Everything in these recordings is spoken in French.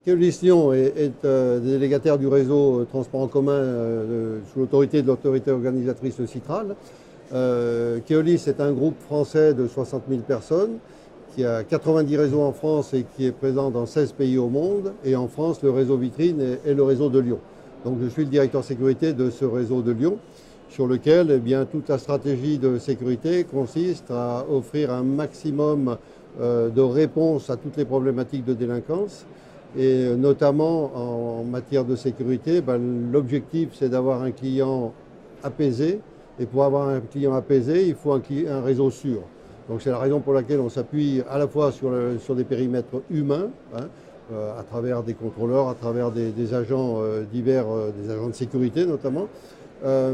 Keolis Lyon est délégataire du réseau transport en commun sous l'autorité de l'autorité organisatrice Citral. Keolis est un groupe français de 60 000 personnes qui a 90 réseaux en France et qui est présent dans 16 pays au monde. Et en France, le réseau vitrine est le réseau de Lyon. Donc je suis le directeur sécurité de ce réseau de Lyon, sur lequel toute la stratégie de sécurité consiste à offrir un maximum de réponses à toutes les problématiques de délinquance. Et notamment en matière de sécurité, l'objectif c'est d'avoir un client apaisé. Et pour avoir un client apaisé, il faut un réseau sûr. Donc c'est la raison pour laquelle on s'appuie à la fois sur des périmètres humains, à travers des contrôleurs, à travers des agents divers, des agents de sécurité notamment,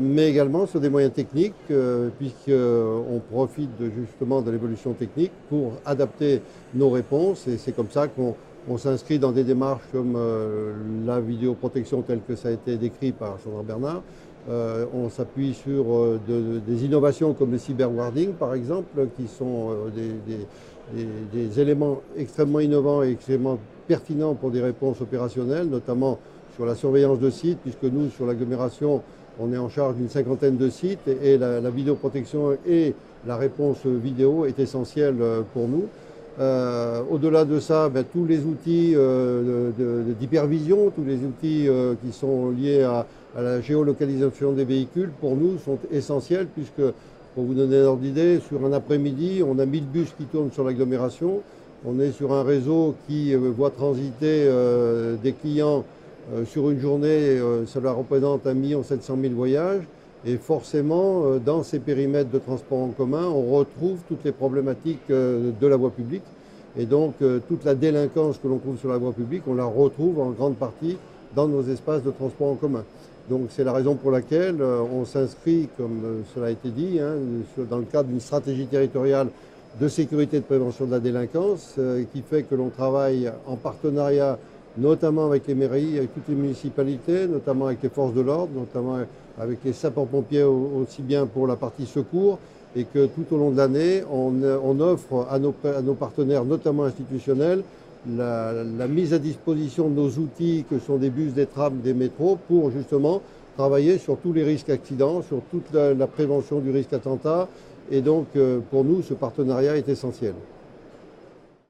mais également sur des moyens techniques, puisqu'on profite justement de l'évolution technique pour adapter nos réponses. Et c'est comme ça qu'on s'inscrit dans des démarches comme la vidéoprotection telle que ça a été décrit par Sandra Bernard. On s'appuie sur des innovations comme le cyberwarding par exemple, qui sont des éléments extrêmement innovants et extrêmement pertinents pour des réponses opérationnelles, notamment sur la surveillance de sites, puisque nous, sur l'agglomération, on est en charge d'une 50aine de sites et la vidéoprotection et la réponse vidéo est essentielle pour nous. Au-delà de ça, tous les outils d'hypervision, tous les outils qui sont liés à la géolocalisation des véhicules, pour nous, sont essentiels, puisque, pour vous donner l'ordre d'idée, sur un après-midi, on a 1000 bus qui tournent sur l'agglomération. On est sur un réseau qui voit transiter des clients sur une journée, cela représente 1 700 000 voyages. Et forcément, dans ces périmètres de transport en commun, on retrouve toutes les problématiques de la voie publique. Et donc, toute la délinquance que l'on trouve sur la voie publique, on la retrouve en grande partie dans nos espaces de transport en commun. Donc, c'est la raison pour laquelle on s'inscrit, comme cela a été dit, dans le cadre d'une stratégie territoriale de sécurité et de prévention de la délinquance, qui fait que l'on travaille en partenariat notamment avec les mairies, avec toutes les municipalités, notamment avec les forces de l'ordre, notamment avec les sapeurs-pompiers aussi bien pour la partie secours, et que tout au long de l'année, on offre à nos partenaires, notamment institutionnels, la mise à disposition de nos outils que sont des bus, des trams, des métros, pour justement travailler sur tous les risques accidents, sur toute la prévention du risque attentat. Et donc, pour nous, ce partenariat est essentiel.